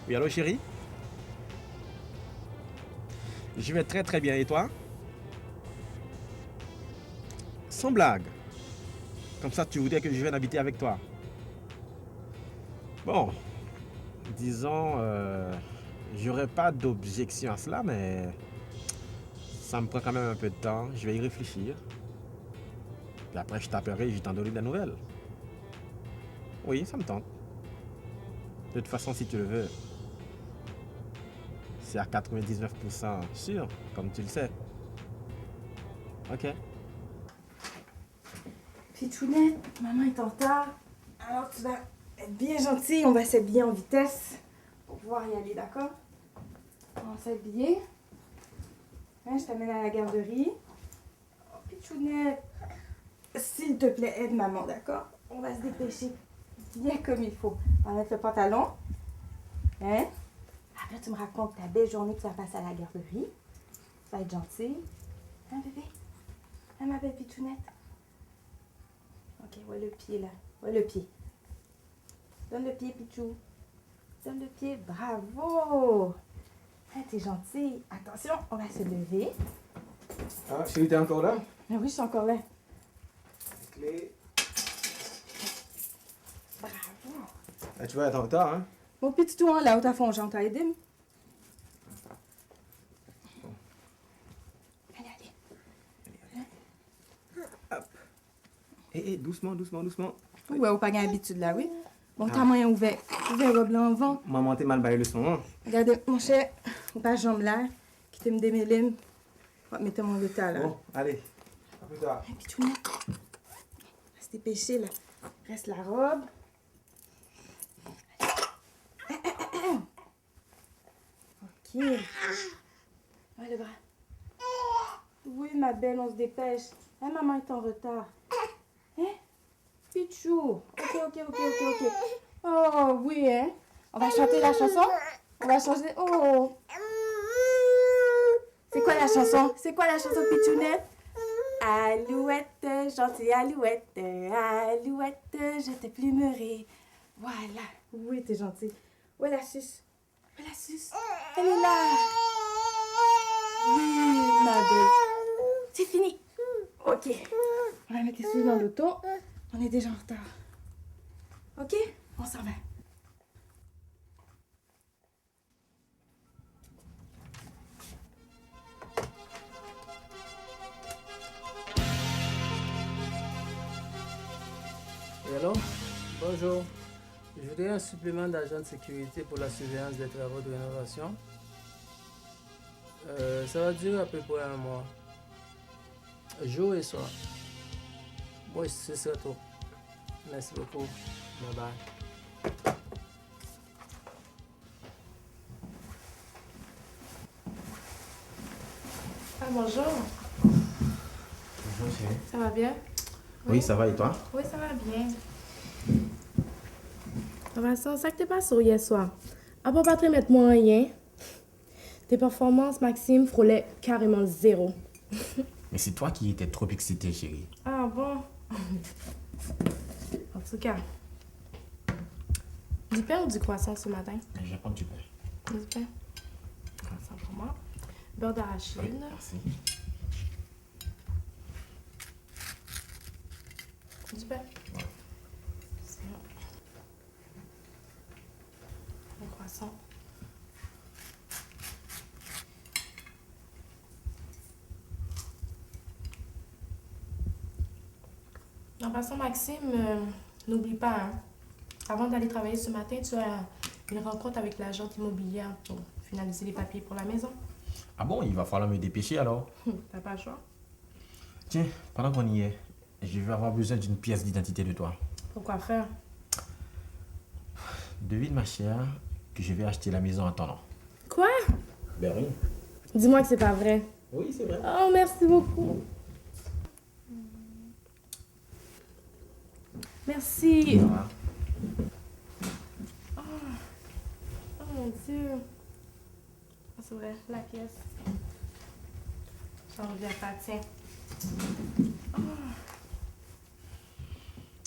Oui, allô chérie? Je vais très très bien et toi? Sans blague. Comme ça, tu voudrais que je vienne habiter avec toi. Bon, disons, j'aurais pas d'objection à cela, mais ça me prend quand même un peu de temps. Je vais y réfléchir. Puis après, je t'appellerai et je t'en donnerai des nouvelles. Oui, ça me tente. De toute façon, si tu le veux, c'est à 99% sûr, comme tu le sais. Ok. Pitounette, maman est en retard. Alors tu vas être bien gentille, on va s'habiller en vitesse pour pouvoir y aller, d'accord? On va s'habiller. Hein, je t'amène à la garderie. Oh, Pitounette, s'il te plaît, aide maman, d'accord? On va se dépêcher bien comme il faut. On va mettre le pantalon. Hein? Après, tu me racontes ta belle journée que tu vas passer à la garderie. Tu vas être gentille. Hein, bébé? Hein, ma belle Pitounette? Ok, ouais le pied là. Ouais le pied. Donne le pied, Pichou. Donne le pied. Bravo. Ah, t'es gentil. Attention, on va se lever. Ah, chérie, t'es encore là? Ah oui, je suis encore là. Clé. Bravo. Ah, tu vas être en retard, hein? Mon petit tout, là où t'as fond, t'as aidé? Allez, allez. Hop. Hé, doucement, doucement, doucement. Ouais, ou pas gain habitude là, oui. Bon, t'as moyen ouvert. Ouvert, robe là en vent. Maman, t'es mal baillé le son, hein? Regardez, mon cher, ou pas jambe là, qui t'aime démêler. On va mettre mon état là. Bon, allez. À plus tard. Et puis tout le monde. Reste dépêché là. Reste la robe. Ok. Ouais, le bras. Oui, ma belle, on se dépêche. Hein, maman est en retard. Hein? Pichou. Ok. Oh, oui, hein? On va chanter la chanson? On va changer. Oh! C'est quoi la chanson? C'est quoi la chanson, Pichounette? Alouette, gentille alouette, alouette, je te plumerai. Voilà. Oui, t'es gentille. Où est la suce? Où est la suce? Elle est là. Oui, ma belle. C'est fini. Ok. On va mettre les sous dans l'auto. On est déjà en retard. Ok? On s'en va. Et alors? Bonjour. Je voudrais un supplément d'agent de sécurité pour la surveillance des travaux de rénovation. Ça va durer à peu près un mois. Jour et soir. Oui, ce sera tout. Merci beaucoup. Bye bye. Ah, bonjour. Bonjour, chérie. Ça va bien? Oui, ça va et toi? Oui, ça va bien. Vincent, ça que t'es pas sur hier soir. À part pas te mettre moins rien, tes performances, Maxime, frôlaient carrément zéro. Mais c'est toi qui étais trop excitée, chérie. Ah bon? En tout cas, du pain ou du croissant ce matin? Je vais prendre du pain. Du pain. Croissant pour moi. Beurre d'arachide. Oui, merci. Du pain. Ouais. C'est bon. Un croissant. En passant, Maxime, n'oublie pas, hein, avant d'aller travailler ce matin, tu as une rencontre avec l'agente immobilière pour finaliser les papiers pour la maison. Ah bon, il va falloir me dépêcher alors. T'as pas le choix? Tiens, pendant qu'on y est, je vais avoir besoin d'une pièce d'identité de toi. Pourquoi faire? Devine, ma chère, que je vais acheter la maison en ton nom. Quoi? Ben oui. Dis-moi que c'est pas vrai. Oui, c'est vrai. Oh, merci beaucoup. Merci. Ça va. Oh mon Dieu. Ah, c'est vrai, la pièce. J'en reviens pas, tiens.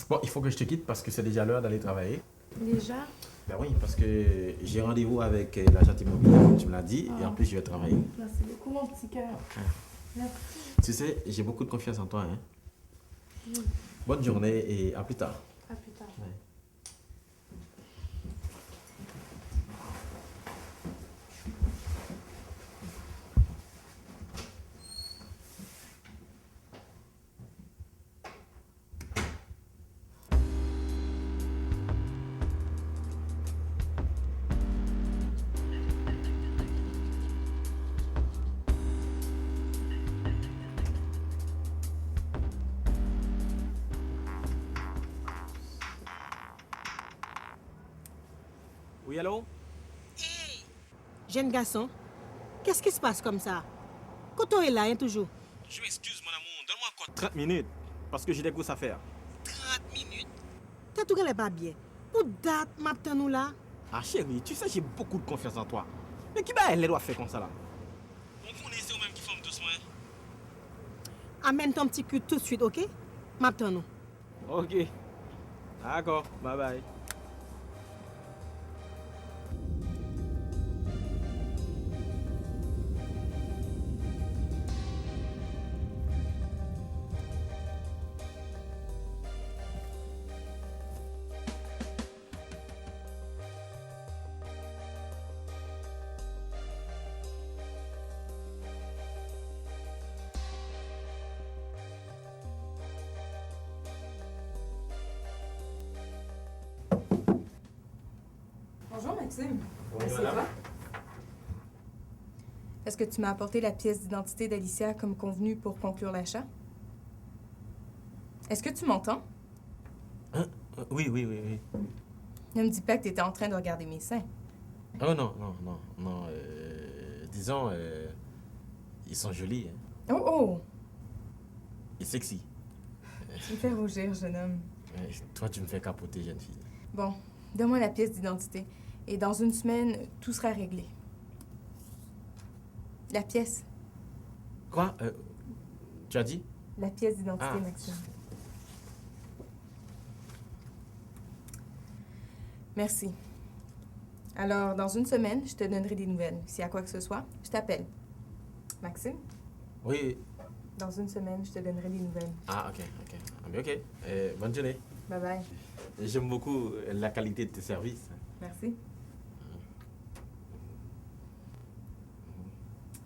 Bon, il faut que je te quitte parce que c'est déjà l'heure d'aller travailler. Déjà? Ben oui, parce que j'ai rendez-vous avec l'agent immobilier, comme tu me l'as dit, et en plus je vais travailler. Merci beaucoup, mon petit cœur. Merci. Tu sais, j'ai beaucoup de confiance en toi. Hein. Bonne journée et à plus tard. À plus tard. Ouais. Oui, allô? Jeune garçon, qu'est-ce qui se passe comme ça? Koto est là, hein, toujours. Je m'excuse, mon amour. Donne-moi encore 30 minutes, parce que j'ai des grosses affaires. 30 minutes? T'as tout qu'elle est pas bien. Pour date, m'attend nous là. Ah, chérie, tu sais, j'ai beaucoup de confiance en toi. Mais qui va elle doit faire comme ça, là? On connaît, c'est eux-mêmes qui font doucement. Amène ton petit cul tout de suite, ok? M'attend nous. Ok. D'accord, bye bye. Bonjour, Maxime. Bonjour, Assieds-toi. madame. Est-ce que tu m'as apporté la pièce d'identité d'Alicia comme convenu pour conclure l'achat? Est-ce que tu m'entends? Oui, oui, oui, oui. Ne me dis pas que tu étais en train de regarder mes seins. Oh non, non, non, non. Disons, ils sont jolis, hein. Oh, oh! Et sexy. Tu me fais rougir, jeune homme. Toi, tu me fais capoter, jeune fille. Bon, donne-moi la pièce d'identité. Et dans une semaine, tout sera réglé. La pièce. Quoi? Tu as dit? La pièce d'identité, Ah. Maxime. Merci. Alors, dans une semaine, je te donnerai des nouvelles. S'il y a quoi que ce soit, je t'appelle. Maxime, Oui. dans une semaine, je te donnerai des nouvelles. Ah, ok, ok. Ah, mais ok. Bonne journée. Bye bye. J'aime beaucoup la qualité de tes services. Merci.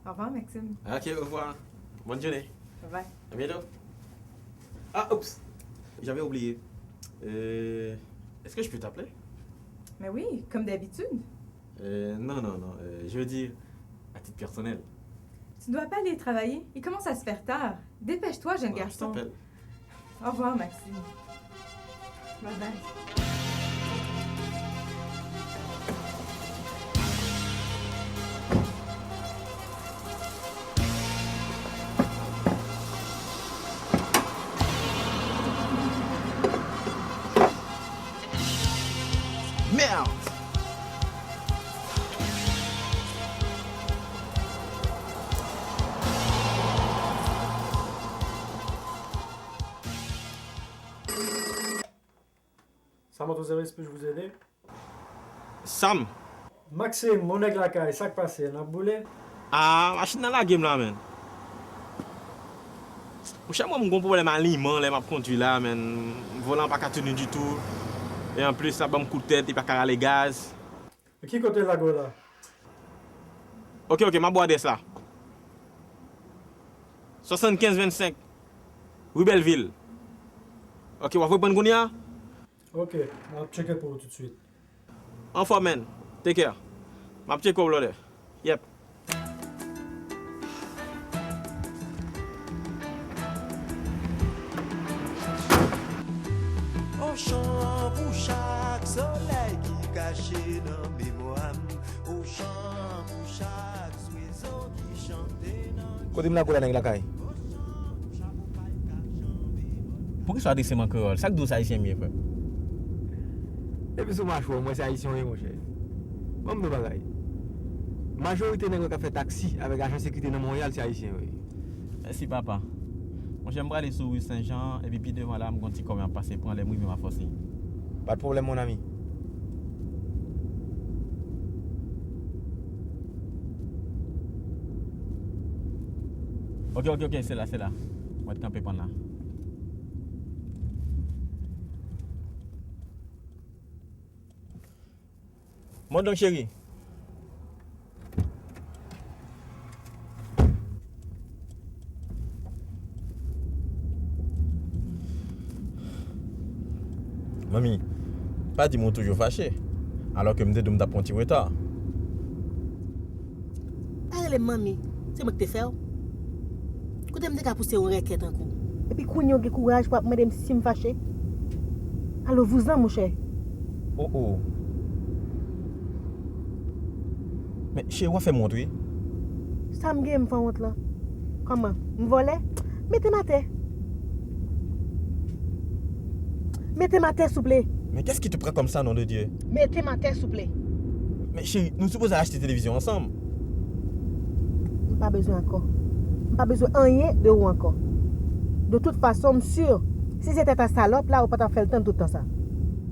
Au revoir, Maxime. Ok, au revoir. Bonne journée. Bye bye. À bientôt. Ah, oups. J'avais oublié. Est-ce que je peux t'appeler? Mais oui, comme d'habitude. Non, non, non. Je veux dire, à titre personnel. Tu ne dois pas aller travailler. Il commence à se faire tard. Dépêche-toi, jeune Ouais, garçon. Je t'appelle. Au revoir, Maxime. Bye bye. Merde! Sam, à ton service, peux-je vous aider? Sam! Maxime, mon aigle la caille, ça qui passe, n'a boulé? Ah, machine dans la game là, man. Ou chaque fois, mon gros problème à l'immense, les m'a conduit là, man. Volant pas qu'à tenir du tout. Et en plus, ça va me coup de tête, et pas qu'à les gaz. Et qui côté la go là? Ok, ok, ma boîte est là. 75-25. Oui, Belleville. Ok, on va prendre Gounia? Ok, on va checker pour vous tout de suite. En forme, man. Take care. Ma petite coble là. Yep. On chante pour chaque soleil qui caché dans mes bois. On chante pour chaque oiseau qui chantait dans Côté de la couleur la caille. Pour que ça descende en créole, chaque douce haïtien mieux frère. Et puis, sur ma choix, moi, c'est haïtien, mon cher. Bon, me bagaille. Majorité de gens qui fait taxi avec agent de sécurité dans Montréal, c'est haïtien, oui. Merci papa. Moi j'aimerais aller sur rue Saint-Jean et puis devant là, je vais comment passer prendre les mouilles ma force. Pas de problème, mon ami. Ok, c'est là, c'est là. On va te camper pendant là. Monte donc, chérie. Mami, pas dit moi toujours fâché. Alors que me dit de me taper un petit retard. Parle mami, c'est moi qui te fait. Quand tu me pousser une requête en coup. Et puis quand tu as courage pour me dire si je me fâché. Alors vous en mon cher. Oh. Mais chez vous fait montrer. Ça me fait honte là. Comment? Me voler? Mettez ma tête. Mettez ma tête s'il vous plaît. Mais qu'est-ce qui te prend comme ça, nom de Dieu? Mettez ma tête s'il vous plaît. Mais chérie, nous supposons acheter télévision ensemble. Pas besoin encore. Pas besoin rien de vous encore. De toute façon, sûr, si c'était ta salope là, on peut pas faire le temps tout le temps ça.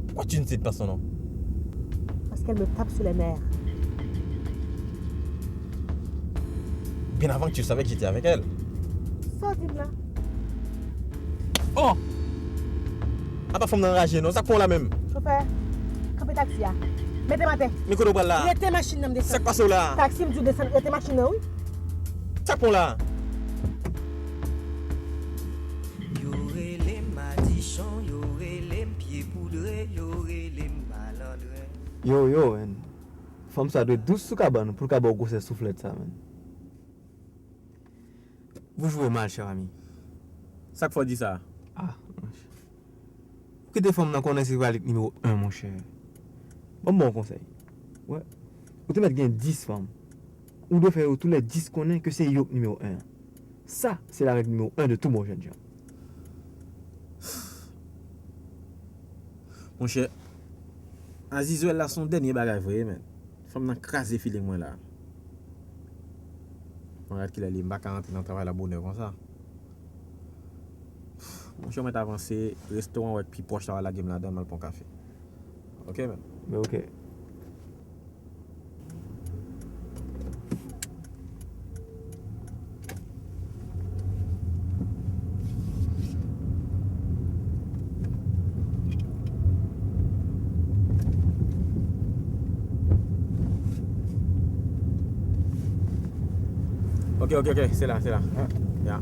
Pourquoi tu ne sais pas son nom? Parce qu'elle me tape sur les nerfs. Bien avant que tu savais que j'étais avec elle. Sortez là. Oh! Ah, pas femme d'enrager, non? Ça prend la même. Chauffeur, campez taxi là. Mettez ma tête. Mais qu'on là? Mettez machine dans me Ça descendre. passe là? Taxi me dit descendre. Mettez machine là, oui. Ça prend là? Y'aurait les madichons, y'aurait les pieds poudrés, y'aurait les malandrins. Yo, man. Femme ça doit 12 sous cabane pour qu'elle ait cette soufflette ça, man. Vous jouez mal, cher ami. Ça qu'il faut dire ça. Ah, que des femmes connaissent rivalité numéro 1, mon cher. Bon conseil. Ouais. Vous te mettre 10 femmes. Ou de faire tous les 10 connaissent que c'est yo numéro 1. Ça, c'est la règle numéro 1 de tout mon jeune gens. Mon cher, Azizouel là son dernier bagage vrai, man. Femme nan crasé feeling moi là. On regarde qu'il a les mbaka rentrer dans le travail la bonne heure comme ça. Mon cher, on va avancer, restaurant avec puis proche là la game là-dedans, mal pour café. Ok, man? Mais ok. Ok, c'est là. Yeah.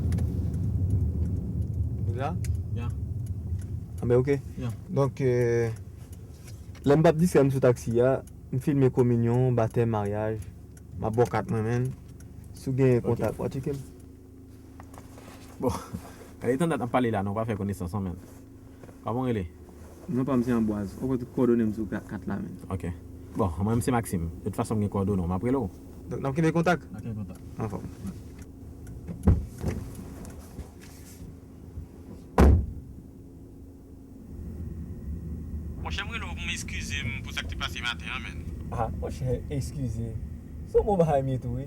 Là? Yeah. Ah ben ok. Yeah. Donc, l'embap dit c'est sous taxi, je filme communion, baptême, mariage, ma bon 4 moi-même. Si vous avez contact, what you can. Bon, elle est temps d'en parler là, on va faire connaissance ensemble. Comment elle est? Non, pas M. Amboise, on va coordonner sur 4 là même. Ok. Bon, moi-même c'est Maxime. De toute façon, je coordonne, on m'appelle là. Donc, dans quel contact? Ok, contact. Enfin. Mon cher, je m'excuse pour ça que tu es passé matin, man. Ah, mon cher, excusez. C'est mon bail mieux tout, oui.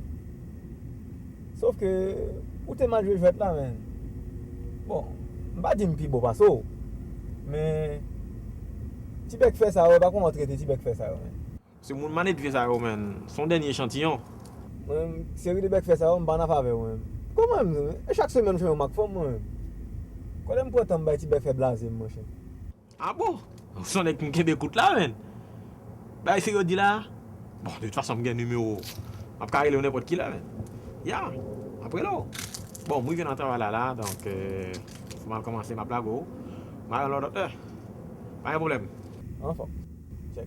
Sauf que, où t'es mal joué jouet là, man. Bon, je ne vais pas dire que je beau pas ça. Mais, Tibek fait ça, pas comment traiter Tibek fait ça, man. C'est mon manette de faire ça, man. Son dernier échantillon. Moi-même, série de bec fait ça, je ne vais pas en faveur, moi-même. Comment même? Chaque semaine, je fais un mac for moi-même. Quand je me prends un Tibek fait blaser, mon cher. Ah bon? Son avec mon Québec écoute là, man. Bah, il fait dit là. Bon, de toute façon, je un numéro. Je vais carrer n'importe qui là, man. Ya, après là. Bon, moi, je viens de travailler là, donc, je vais commencer ma blague. Je vais aller à l'autre. Pas de problème. Enfin, check.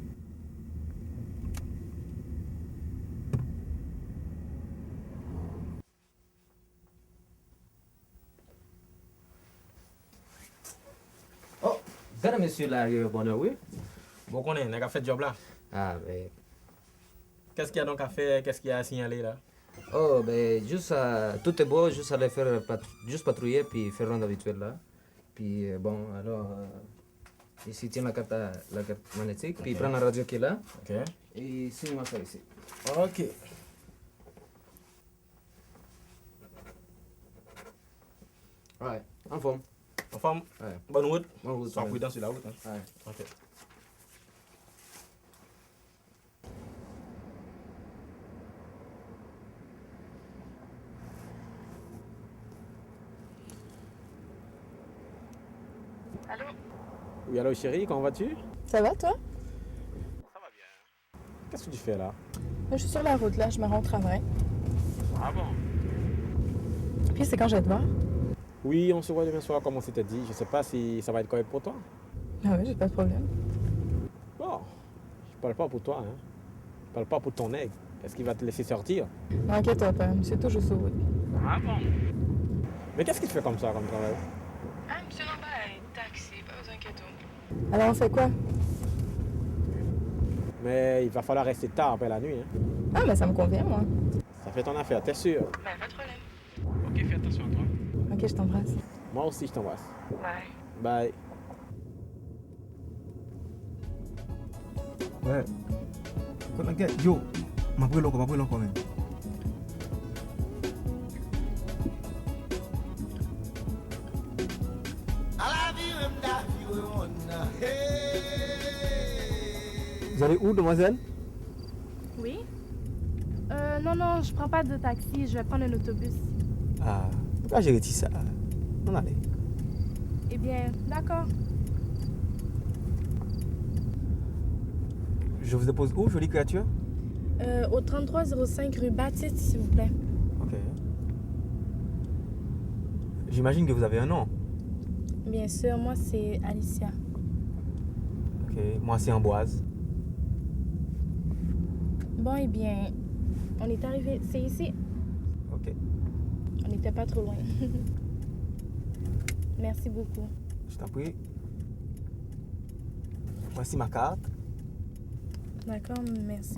Oh, mesdames et messieurs, là, bonheur, oui. Bon, on a fait le job là. Ah, ben. Qu'est-ce qu'il y a donc à faire? Qu'est-ce qu'il y a à signaler là? Oh, ben, juste tout est beau, juste aller faire, juste patrouiller, puis faire ronde habituelle là. Puis, bon, alors, ici, tiens la carte magnétique, puis prends la radio qui est là, Ok. et signe-moi ça ici. Ok. Ouais, en forme. En forme? Ouais. Bonne route. Bonne route, Sois ouais. prudent sur la route. Hein. Ouais. Ok. Oui, allô chérie, comment vas-tu? Ça va, toi? Qu'est-ce que tu fais là? Je suis sur la route, là. Je me rends au travail. Ah bon? Puis c'est quand je vais te voir? Oui, on se voit demain soir comme on s'était dit. Je sais pas si ça va être correct pour toi. Ah oui, j'ai pas de problème. Bon, je parle pas pour toi, hein. Je parle pas pour ton aigle. Est-ce qu'il va te laisser sortir? Inquiète-toi pas, c'est toujours sur route. Ah bon? Mais qu'est-ce qu'il te fait comme ça, comme travail? Ah, monsieur Lambert, taxi, pas besoin que tout. Alors on fait quoi? Mais il va falloir rester tard après la nuit, hein. Ah, mais ça me convient, moi. Ça fait ton affaire, t'es sûr? Ben, pas de problème. Ok, fais attention à toi. Ok, je t'embrasse. Moi aussi, je t'embrasse. Bye. Bye. Ouais. Kon nan gen, yo, ma brel anko men. Vous allez où, demoiselle? Oui? Non, je prends pas de taxi, je vais prendre un autobus. Ah, pourquoi j'ai dit ça? On allait. Eh bien, d'accord. Je vous dépose où, jolie créature? Au 3305 rue Baptiste, s'il vous plaît. Ok. J'imagine que vous avez un nom. Bien sûr, moi c'est Alicia. Ok, moi c'est Amboise. Bon, eh bien, on est arrivé. C'est ici. Ok, On n'était pas trop loin. Merci beaucoup. je t'en prie. Voici ma carte. D'accord, merci.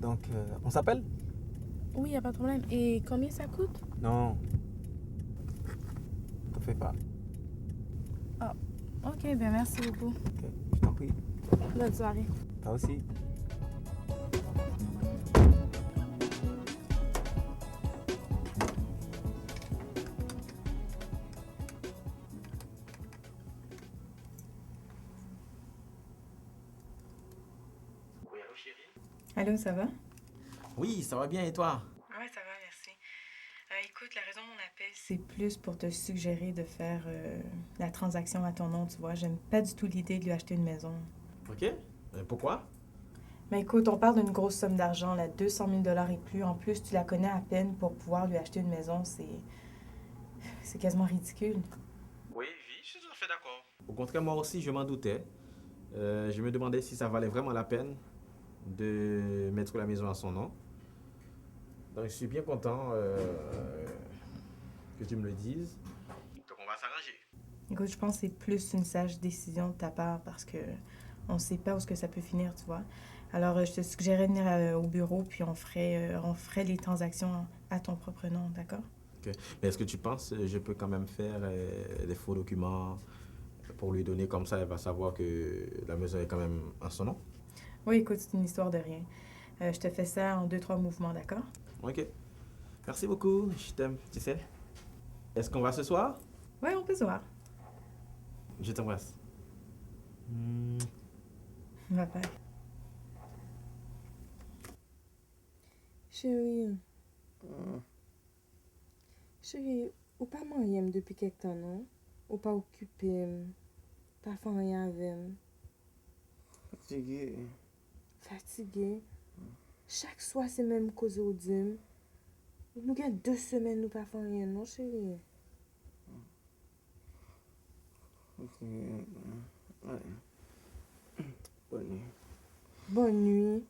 Donc, on s'appelle? Oui, y a pas de problème. Et combien ça coûte? Non. T'en fais pas. Ok, bien merci beaucoup. Ok, je t'en prie. Bonne soirée. Toi aussi. Oui, allô chérie? Allô, ça va? Oui, ça va bien et toi? Oui, ça va, merci. Écoute, la raison de mon appel, c'est plus pour te suggérer de faire la transaction à ton nom, tu vois. J'aime pas du tout l'idée de lui acheter une maison. Ok. Pourquoi? Mais écoute, on parle d'une grosse somme d'argent, là, 200 000 $ et plus. En plus, tu la connais à peine pour pouvoir lui acheter une maison. C'est quasiment ridicule. Oui, je suis tout à fait d'accord. Au contraire, moi aussi, je m'en doutais. Je me demandais si ça valait vraiment la peine de mettre la maison à son nom. Donc, je suis bien content que tu me le dises. Donc, on va s'arranger. Écoute, je pense que c'est plus une sage décision de ta part parce que on sait pas où est-ce que ça peut finir, tu vois. Alors, je te suggérais de venir au bureau puis on ferait les transactions à ton propre nom, d'accord? Ok. Mais est-ce que tu penses que je peux quand même faire des faux documents pour lui donner comme ça, elle va savoir que la maison est quand même en son nom? Oui, écoute, c'est une histoire de rien. Je te fais ça en 2-3 mouvements, d'accord? Ok. Merci beaucoup, je t'aime, tu sais. Est-ce qu'on va ce soir? Oui, on peut se voir. Je t'embrasse. Bye bye. Chérie, chérie, ou pas marié depuis quelque temps, non? Ou pas occupé, pas fait rien avec. Fatigué. Fatigué. Chaque soir, c'est même cause au dim. Nous avons 2 semaines, nous pas fait rien, non, chérie? Ouais. Bonne nuit. Bonne nuit.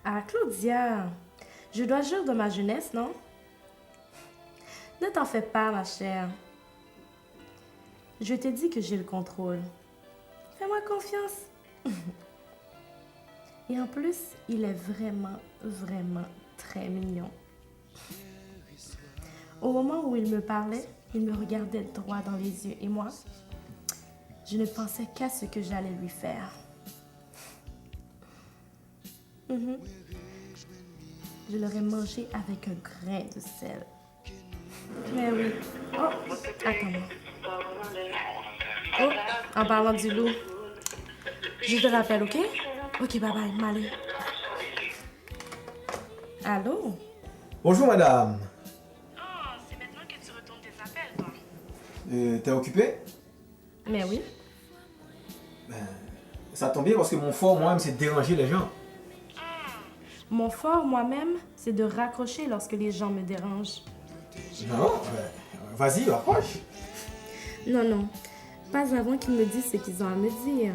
Ah, Claudia, je dois jouir de ma jeunesse, non? Ne t'en fais pas, ma chère. Je te dis que j'ai le contrôle. Fais-moi confiance. Et en plus, il est vraiment, vraiment très mignon. Au moment où il me parlait, il me regardait droit dans les yeux. Et moi, Je ne pensais qu'à ce que j'allais lui faire. Mhm. Je l'aurais mangé avec un grain de sel. Mais oui. Oh, attends. Oh, en parlant du loup. Je te rappelle, ok? Ok, bye bye, m'aller. Allô? Bonjour madame. Oh, c'est maintenant que tu retournes tes appels, toi. T'es occupé? Mais oui. Ça tombe bien parce que mon fort moi-même c'est de déranger les gens. Mon fort, moi-même, c'est de raccrocher lorsque les gens me dérangent. Non, vas-y, approche. Non, non. Pas avant qu'ils me disent ce qu'ils ont à me dire.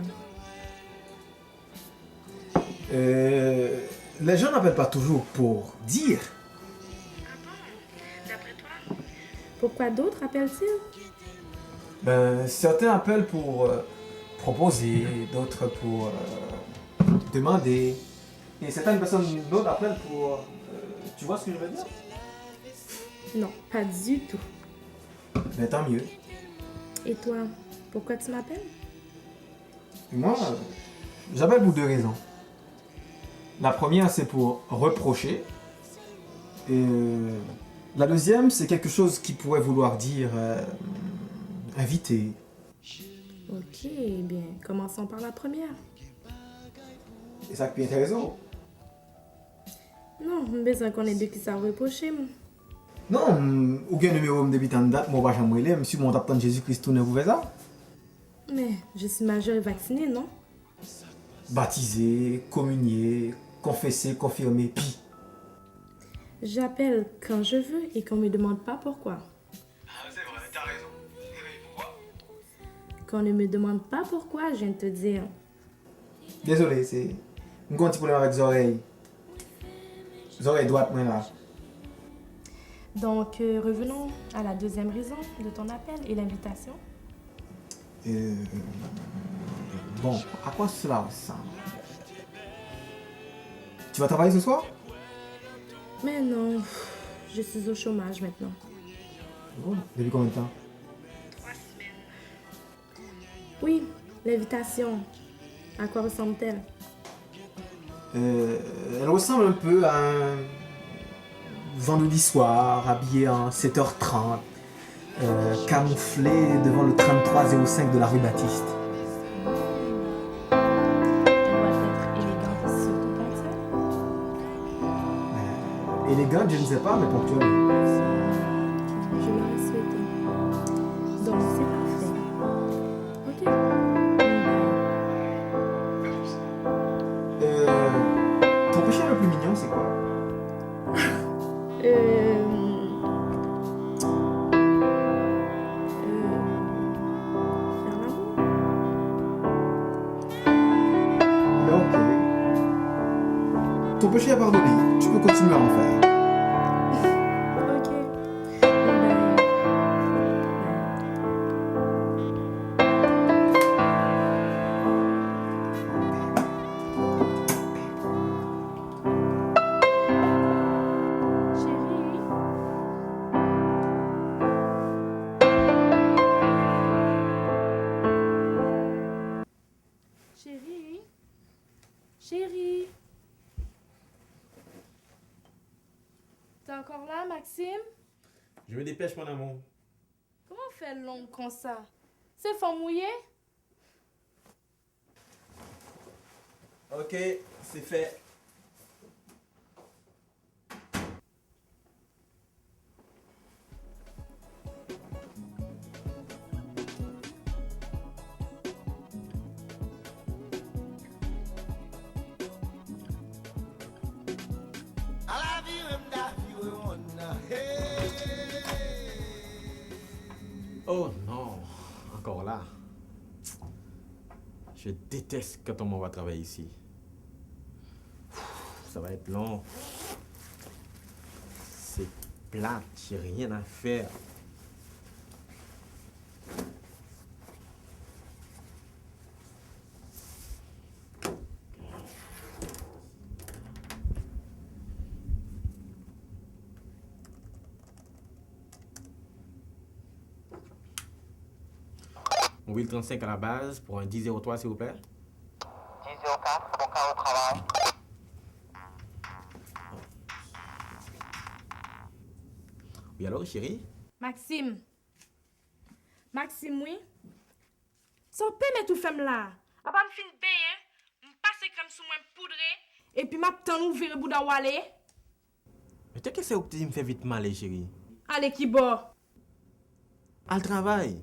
Les gens n'appellent pas toujours pour dire. D'après toi? Pourquoi d'autres appellent-ils? Certains appellent pour proposer, d'autres pour demander. Et certaines personnes d'autres appellent pour... tu vois ce que je veux dire? Non, pas du tout. Mais tant mieux. Et toi, pourquoi tu m'appelles? Moi, j'appelle pour deux raisons. La première, c'est pour reprocher. Et la deuxième, c'est quelque chose qui pourrait vouloir dire inviter. Ok, bien, commençons par la première. Et ça qui est intéressant. Non, besoin qu'on ait deux qui savent reprocher. Non, aucun numéro me débute en date, moi, je vais me monsieur, mon tapant Jésus-Christ, tout ne vous fait ça. Mais je suis majeure et vaccinée, non? Baptisé, communié, confessé, confirmé, puis. J'appelle quand je veux et qu'on me demande pas pourquoi. C'est vrai, t'as raison. Pourquoi? Qu'on ne me demande pas pourquoi, je viens de te dire. Désolé, c'est... un petit problème avec les oreilles. Les oreilles droites, moi, là. Donc, revenons à la deuxième raison de ton appel et l'invitation. Bon, à quoi cela ressemble? Tu vas travailler ce soir? Mais non, je suis au chômage maintenant. Oh, depuis combien de temps? 3 semaines. Oui, l'invitation. À quoi ressemble-t-elle? Elle ressemble un peu à un vendredi soir, habillé en 7h30, camouflé devant le 3305 de la rue Baptiste. Elle doit être élégante et surtout ponctuelle. Élégante, je ne sais pas, mais ponctuelle. Je l'aurais souhaité. Donc, c'est parfait. Ok. Ton péché le plus mignon, c'est quoi? Faire l'amour. Ok. Ton péché est pardonné, tu peux continuer à en faire. Ok. Ben, chérie. Chérie. Chérie. T'es encore là, Maxime? Je me dépêche, mon amour. Comment on fait long comme ça? C'est fort mouillé? Ok, c'est fait. I love you and that you wanna hey. Oh non, encore là. Je déteste quand on m'envoie travailler ici. Ça va être long. C'est plate, j'ai rien à faire. Mobile 35 à la base pour un 1003, s'il vous plaît. 1004, bon cas au travail. Oui, allô, chérie? Maxime. Maxime, oui? Ça permet tout faire là. Après, je fin payer, je passe crème sous moi poudré, et puis je t'en ouvrir bouda walé. Mais qu'est-ce que c'est que tu me fais vite mal, chérie? Allez, qui bon? Al travail.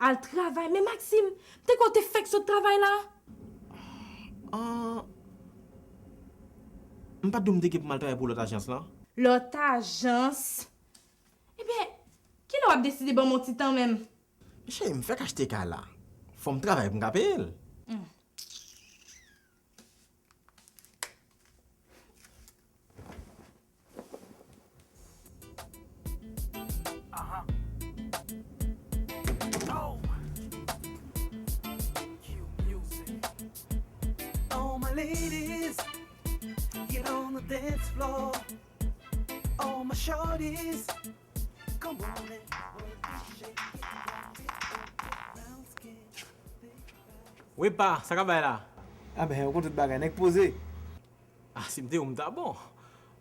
Al travail. Mais Maxime, t'es quoi t'es fait ce travail là? Ah. Je ne pas dire que je mal travailler pour l'autre agence là. L'autre agence? Eh bien, qui l'a décidé bon mon petit temps même? Chérie, me fait acheter cas là. Faut me travailler pour me payer. All my ladies, get on the dance floor. All my shorties, come on and shake it, bounce it. Oui, pas, ça va là. Ah ben, on compte tout bagay, nek pose. Ah, si m'te ou m'ta bon.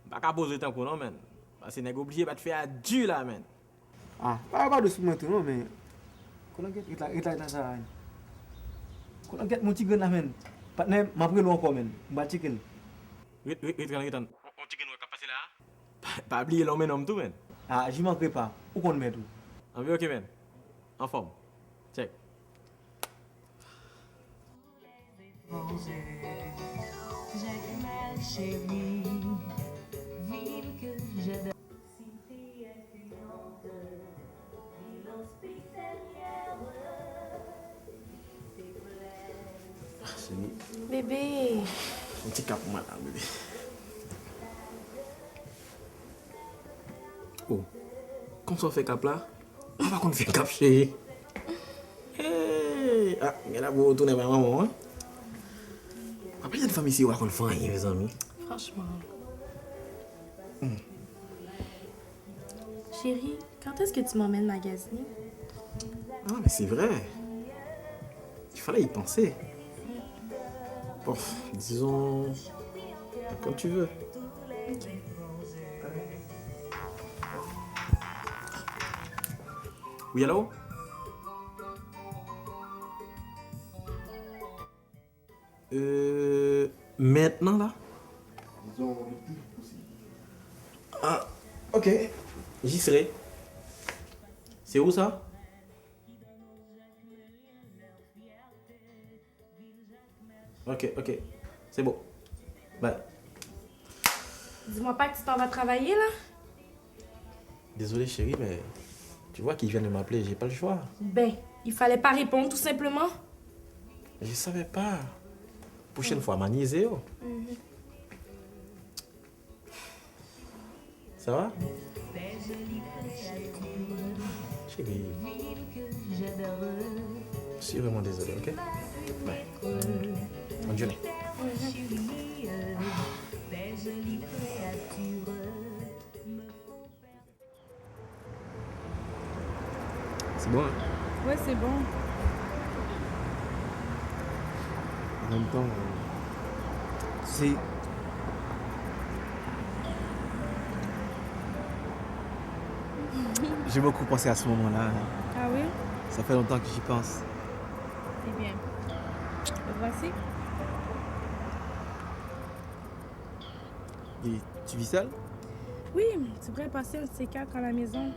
Pas qu'à poser tant qu'on non, man. Parce que n'est obligé pas de faire du là, man. Ah, pas de sou mwen tou non, men. Konan get, it la sa. Konan get mon tigre la men. Patne, ma pre lo encore men. Mba chicken. Oui, on chicken ou passer là. Pas oublier l'homme homme tout, man. Ah, j'y manquerai pas. Où qu'on met tout? On veut OK, man. En forme. Check. Chérie, Bébé. un petit cap pour moi là, bébé. Oh, comme ça on fait cap là? On va qu'on fait cap, chérie. Hey. Ah, mais là, vous retournez vers maman, hein? Après, il y a une famille ici où on le fait rien, mes amis. Franchement. Chérie, quand est-ce que tu m'emmènes magasiner? Ah, mais c'est vrai. Il fallait y penser. Bon, disons... Comme tu veux. Oui, allô? Maintenant, là? Ah, ok. J'y serai. C'est où ça? Ok, c'est beau. Bye. Dis-moi pas que tu t'en vas travailler là? Désolé chérie, mais tu vois qu'il vient de m'appeler, j'ai pas le choix. Ben, il fallait pas répondre tout simplement. Je savais pas. Prochaine fois, manisez. Oh. Ça va? Chérie. Je suis vraiment désolé, ok? Bye. Bonne journée. C'est bon, hein? Ouais, c'est bon. En même temps, c'est... J'ai beaucoup pensé à ce moment-là. Ah oui? Ça fait longtemps que j'y pense. Eh bien, le voici. Et tu vis seule? Oui, tu pourrais passer un de ces quatre à la maison.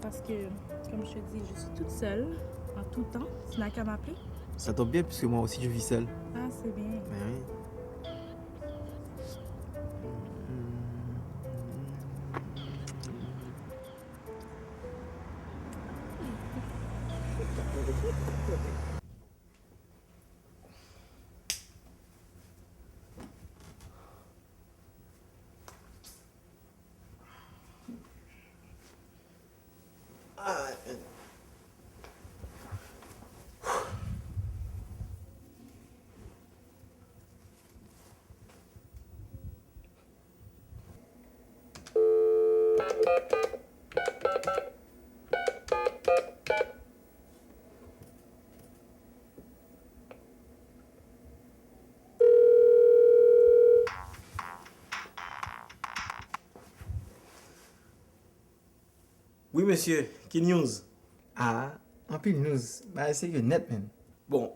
Parce que, comme je te dis, je suis toute seule, en tout temps. Tu n'as qu'à m'appeler. Ça tombe bien puisque moi aussi je vis seule. Ah, c'est bien. Ben oui. Oui, monsieur. Qui news? Ah, en pile news. Bah, c'est que net, men. Bon,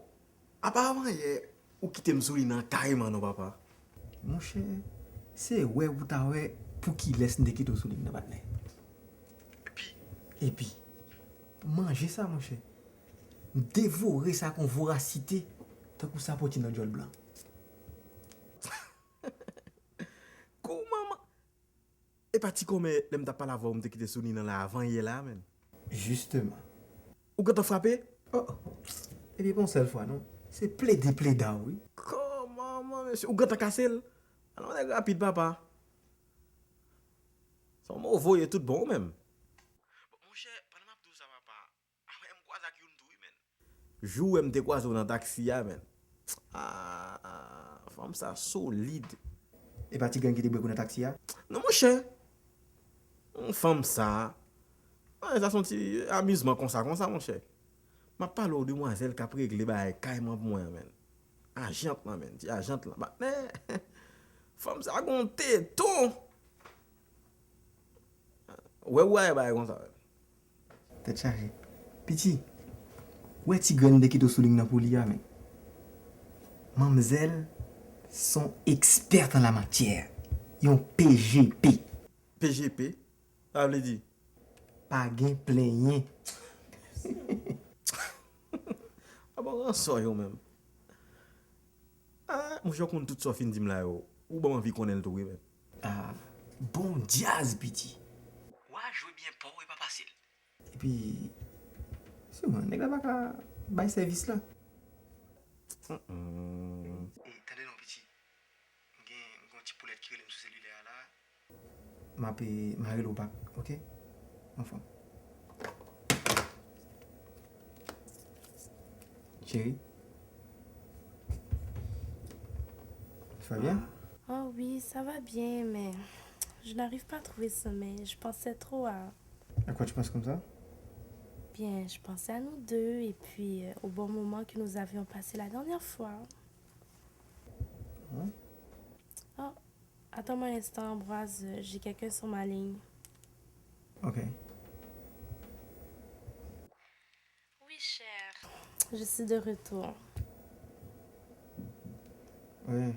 apparemment, ou quitte Msoulina carrément, non, papa? Mon cher, c'est ouais ou ta ouais pour qui laisse ndeki to souligne dans batne. Et puis, manger ça, mon cher. Dévorer ça con voracité. Tant que ça pote dans jol blanc. Comment? Et pas ti comme l'aime ta pas la voix, m'te quitte Msoulina là avant hier là, men. Justement. Ou quand t'as frappé? Oh. Et puis bon, seule fois, non? C'est plaida, oui. Comment, monsieur? Ou quand t'as cassé? Alors, on est rapide, papa. Son mot voye tout bon, même. Mon cher, pendant tout ça, papa, je croise avec une douille, men. Jou, je me croise dans le taxi, men. Ah, femme ça solide. Et pas ti gang qui te brek dans taxi a? Non, mon cher. Une femme ça. Ça son petit amusement comme ça, mon cher. Ma parle aux demoiselles qui a réglé carrément pour moi, men. Agente là, men. Agente là. Bah, mais, femme ça a compté tout. Ouais, bah, comme ça. Tête chargée. Petit. Ouais, ti gang qui te souligne dans pour l'IA, men. Mademoiselles sont expertes en la matière. Ils ont PGP. PGP? Ça veut dire? Pas gain plein. Ah bon, on sort yo même. Ah, moi je compte tout ça fin dim là yo. Ou bon envie connaître tout même. Ah, bon jazz, petit. Ouais, jouer bien pour et pas facile. Et puis, c'est moi, nèg la pas ka bay service là. Et attendez non petit. M'gon petit poulette qui relève sur cellulaire là. M'a relou back, OK? Enfin. Chérie. Tu vas bien? Oh oui, ça va bien, mais je n'arrive pas à trouver sommeil. Je pensais trop à... À quoi tu penses comme ça? Bien, je pensais à nous deux et puis au bon moment que nous avions passé la dernière fois. Hein? Oh, attends-moi un instant, Ambroise. J'ai quelqu'un sur ma ligne. OK. Oui, cher. Je suis de retour. Oui.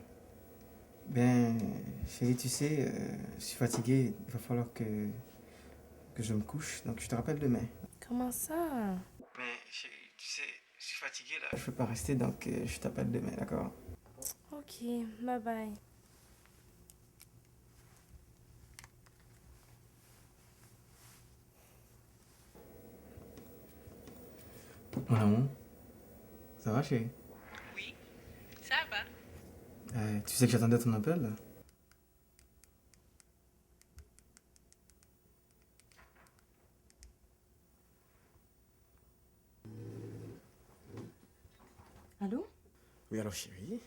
Ben, chérie, tu sais, je suis fatigué. Il va falloir que je me couche. Donc, je te rappelle demain. Comment ça? Mais, chérie, tu sais, je suis fatigué là. Je peux pas rester, donc je t'appelle demain, d'accord? Ok, bye bye. Mon amour, ça va, chérie? Oui, ça va. Tu sais que j'attendais ton appel, là? Allô? Oui, alors chérie.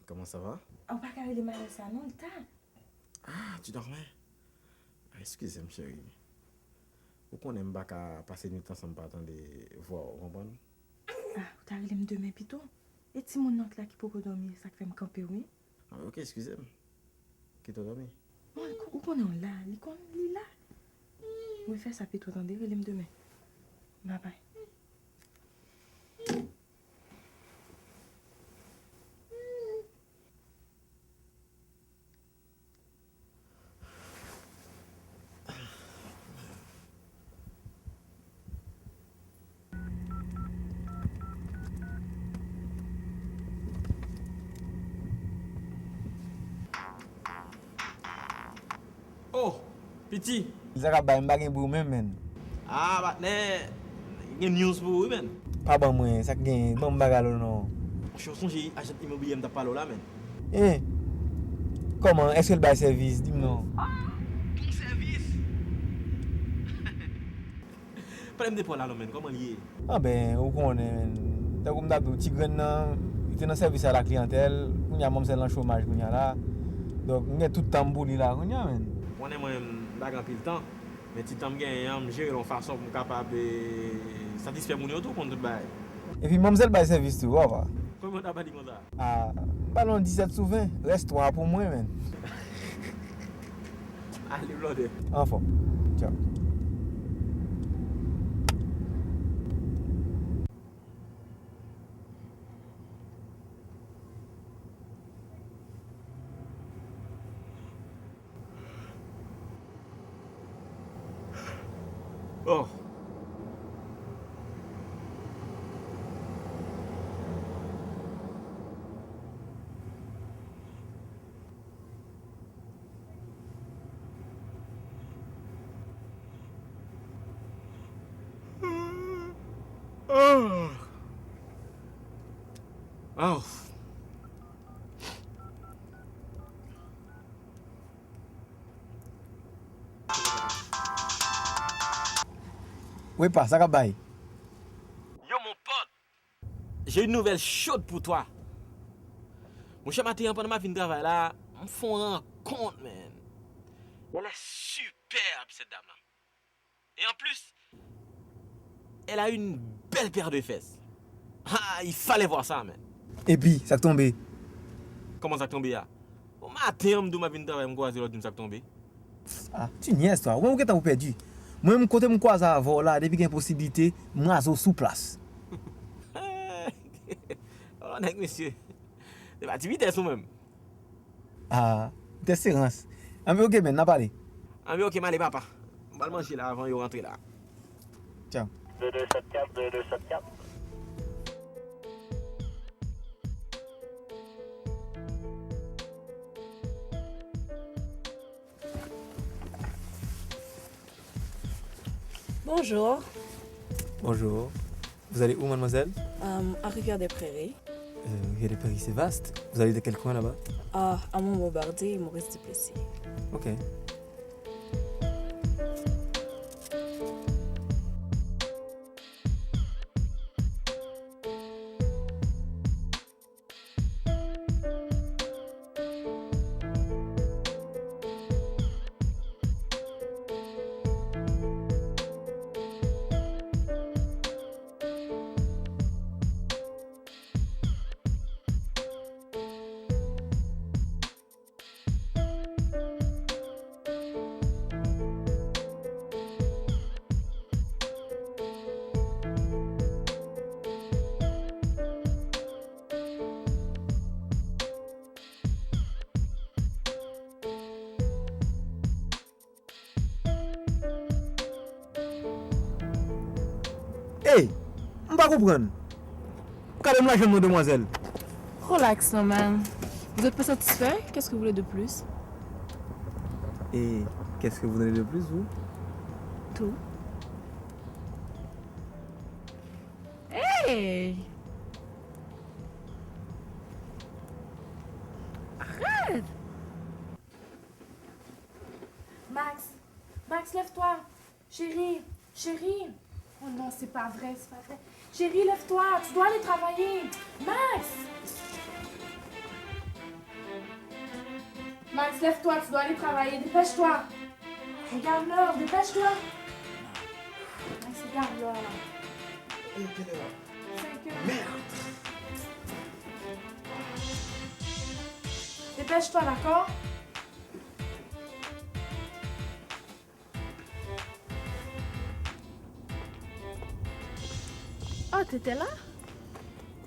Comment ça va? On va carrer les malades ça, non, le temps. Ah, tu dormais? Ah, excusez-moi, chérie. Pourquoi on n'aime pas passer du temps sans pas attendre voir, vous comprenez? Ah, vous t'arrivez les demain plutôt. Et si mon oncle là qui peut dormir, ça fait me camper, oui? Ah, ok, excusez-moi. Qui t'a dormi? Bon, où qu'on est là? Il est là. Oui, fais ça, puis toi, attendez, il me demain. Bye bye. Oh, petit. Ils ont pas un pour même, men. Ah, bah, il y a une news pour vous, men. Pas bon, moi, ça gagne, bon bagalo non. Je suis songe agent immobilier m'ta parlé là, men. Eh, comment? Est-ce que le bail service? Dis-moi. Ton service. Pas me dépend là, non, men. Comment lié? Ah ben, où qu'on est, men. T'as comme d'habitude, petit grand, il était dans service à la clientèle. On y a même celle en chômage, on y a là. Donc, on est tout le temps bouli là, on y a, men. On est moi pas grand pile temps, mais si temps gagne, gérer de façon pour capable de satisfaire mon auto contre tout bail. Et puis, mademoiselle bail service tout, va. Comment t'as pas dit comme ça? Ah, ballon 17 sur 20, reste 3 pour moi, men. Allez, blonde. Enfin, ciao. Oh. Oh. Oh. Oui, pas, ça va bail. Yo mon pote, j'ai une nouvelle chaude pour toi. Mon cher matin, pendant ma fin de travail là, on me fait rendre compte, man. Elle est superbe, cette dame-là. Et en plus, elle a une belle paire de fesses. Ah, il fallait voir ça, man. Et puis, ça tombé. Comment ça tombe là? Au matin, on me dit ma fin de travail, je me croise l'autre, ça tombe. Ah, tu niaises toi. Ouais, où t'as perdu? Moi, je côté me croise avant là, depuis qu'il y a une possibilité, moi, je sous place. Oh, nèg, monsieur. C'est pas vitesse ou même. Ah, t'es séance. Ah, mais ok, mais n'a pas parlé. Ah, mais ok, allez, papa. On va le manger là avant de rentrer là. Ciao. 2274, 2274. Bonjour, Bonjour. Vous allez où, mademoiselle? à Rivière-des-Prairies. Regardez Paris, c'est vaste. Vous allez de quel coin là-bas? Ah, à Montbombardier et Maurice Duplessis. Ok. Hey, je ne pas comprendre. Regardez-moi la jeune demoiselle. Relax, non, man. Vous êtes pas satisfait? Qu'est-ce que vous voulez de plus? Et qu'est-ce que vous donnez de plus, vous? Tout. Hey! Arrête! Max, lève-toi. Chérie. Oh non, c'est pas vrai. Chérie, lève-toi. Tu dois aller travailler. Max, lève-toi. Tu dois aller travailler. Dépêche-toi. Regarde l'heure. Dépêche-toi. Max, regarde l'heure. 5 heures. Merde. Dépêche-toi, d'accord? Oh, t'étais là?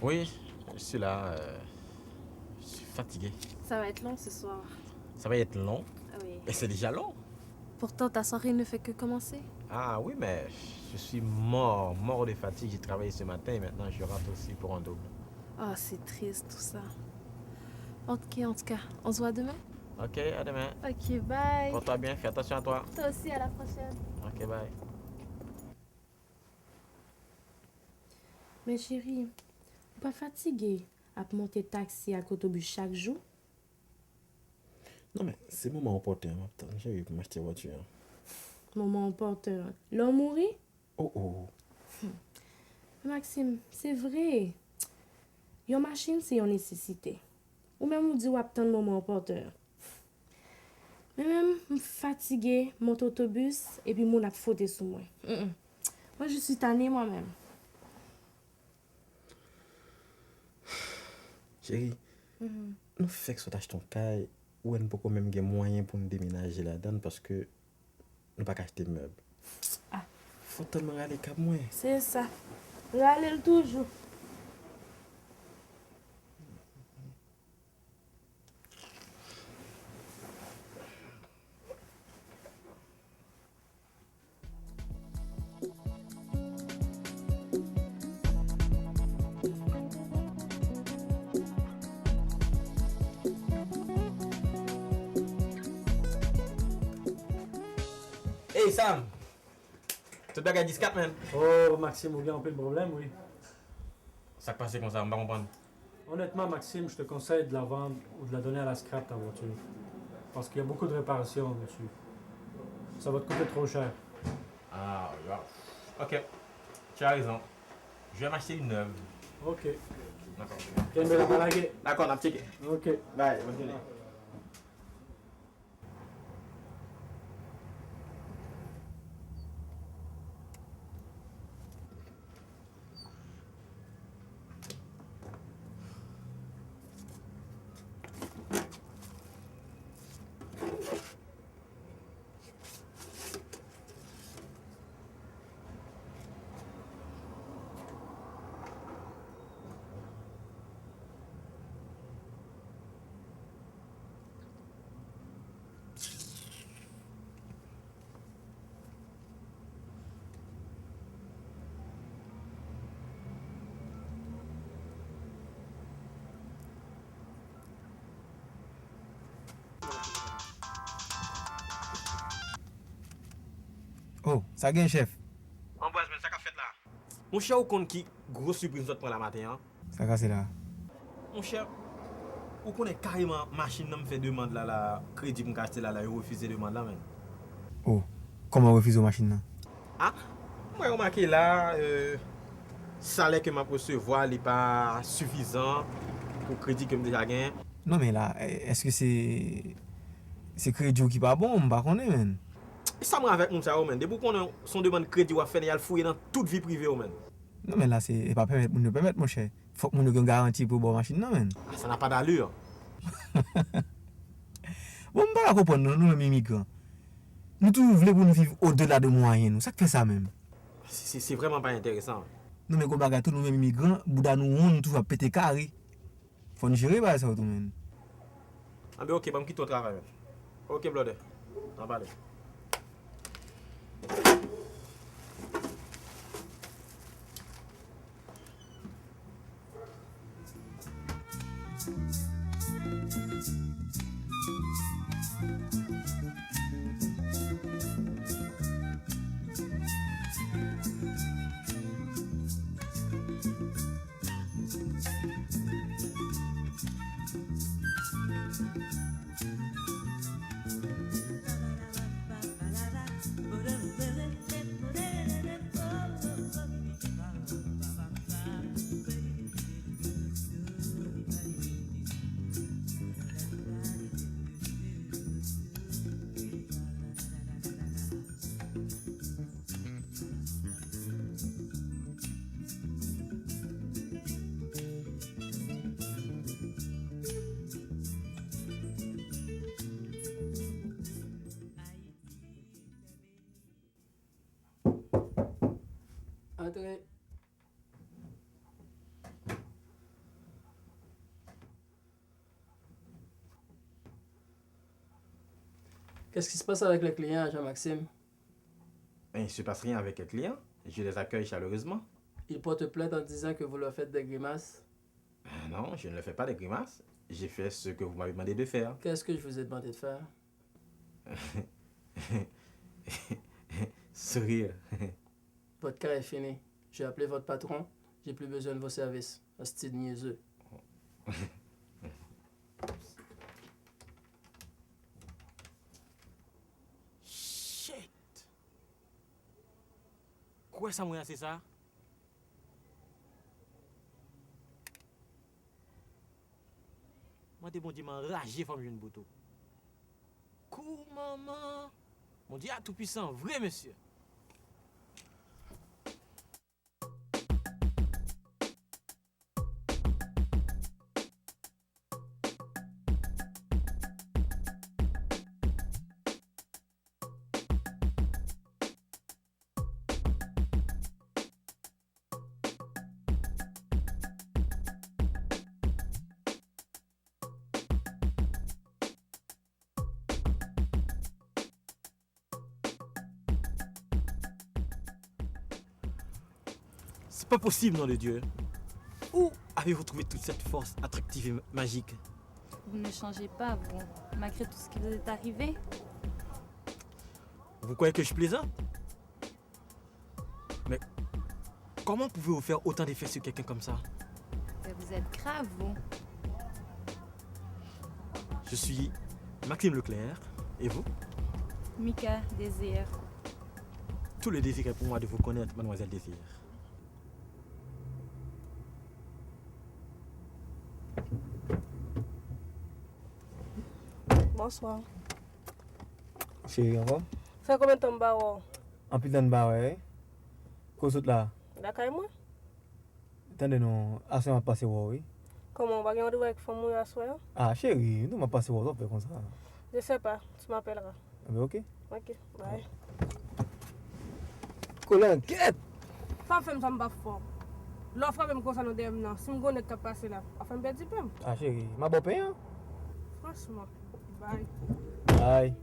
Oui, je suis là. Je suis fatigué. Ça va être long ce soir. Ça va être long. Ah oui. Et c'est déjà long. Pourtant, ta soirée ne fait que commencer. Ah oui, mais je suis mort de fatigue. J'ai travaillé ce matin et maintenant je rentre aussi pour un double. Oh, c'est triste tout ça. Ok, en tout cas, on se voit demain? Ok, à demain. Ok, bye. Porte-toi bien, fais attention à toi. Toi aussi, à la prochaine. Ok, bye. Mais chérie, pas fatigué à monter taxi à l'autobus chaque jour? Non, mais c'est moment opportun. J'ai eu m'acheter voiture. Maman porteur, l'homme mourit? Oh. Maxime, c'est vrai. Une machine, c'est une nécessité. Ou même on dit ou attendre maman porteur. Mais même fatigué, monte autobus et puis mon a faute sur moi. Moi, je suis tannée moi-même. Chérie, nous fait que ça tâche ton caille ou elle peut quand même gagner moyen pour nous déménager là-dedans parce que nous pas acheter de meubles. Ah. Faut tellement aller cap moi. C'est ça. Râler toujours. Hey Sam! Tu te bagarres 10-4, man. Oh, Maxime, ou bien un peu le problème, oui. Ça passe comme ça, on va comprendre. Honnêtement, Maxime, je te conseille de la vendre ou de la donner à la scrap, ta voiture. Parce qu'il y a beaucoup de réparations dessus. Ça va te coûter trop cher. Ah, ok. Tu as raison. Je vais m'acheter une neuve. Ok. D'accord. Viens me la balaguer. D'accord, on a checké. Ok. Bye, bonne journée. Oh, ça gagne chef. Amboise, mais ça qu'a fait là. Mon cher, ou compte qui grosse surprise nous prend la matin, hein? Ça casse là. Mon cher, ou connaît carrément machine nan me fait demande là, la crédit pour acheter là, il refuse demande là, men. Oh, comment refuser machine là? Ah, moi remarqué là, salaire que m'a recevoir n'est pas suffisant pour crédit que me déjà gagné. Non mais là, est-ce que c'est crédit qui pas bon, m'pa connaît men. Ça me avec mon ça men. Depuis qu'on a son demande crédit ou faire, il a fouiller dans toute vie privée men. Non mais là c'est pas permettre nous permettre mon cher. Faut que nous ayons garantie pour bon machine non men. Ah, ça n'a pas d'allure. Bon, m'pa comprendre nous même immigrants. Nous tous voulons pour nous vivre au-delà de moyens nous. Ça fait ça même. C'est vraiment pas intéressant. Non mais go bagarre tous nous même immigrants, bouda nous on tout va péter carré. Faut nous gérer pas ça tout men. Ah ben OK, bon quitte au travail. OK, blode. On va aller. Entrez. Qu'est-ce qui se passe avec les clients, Jean-Maxime? Il ne se passe rien avec les clients. Je les accueille chaleureusement. Ils portent plainte en disant que vous leur faites des grimaces. Non, je ne le fais pas des grimaces. J'ai fait ce que vous m'avez demandé de faire. Qu'est-ce que je vous ai demandé de faire? Sourire. Votre cas est fini. J'ai appelé votre patron. J'ai plus besoin de vos services. Hostie de niaiseux. Shit! Quoi ça, moi, c'est ça? Moi, t'es bon Dieu, m'enragé comme une bouteau. Cours, maman! Mon Dieu, tout puissant, vrai, monsieur. C'est pas possible, nom de Dieu. Où avez-vous trouvé toute cette force attractive et magique? Vous ne changez pas, vous, malgré tout ce qui vous est arrivé. Vous croyez que je plaisante? Mais comment pouvez-vous faire autant d'effets sur quelqu'un comme ça? Vous êtes grave, vous. Je suis Maxime Leclerc. Et vous? Mika, Désir. Tout le désir est pour moi de vous connaître, mademoiselle Désir. Bonsoir. Chérie, encore? Fait combien de temps bah En plus d'un bar, ouais. Qu'au saute là? D'accord, moi? Attendez, non. Assez m'a passé, oui. Comment on va gagner avec famille à soir? Ah, chérie, nous m'a passé, on fait comme ça. Je sais pas, tu m'appelleras. Ah, ben, ok. Ok, bye. Colin, quête! Pas faire ça me fort. L'offre même concerne des non. Si me connais qu'à passer là, enfin ben dis pas. Ah, chérie, ma bonne paye, hein? Franchement. Bye. Bye.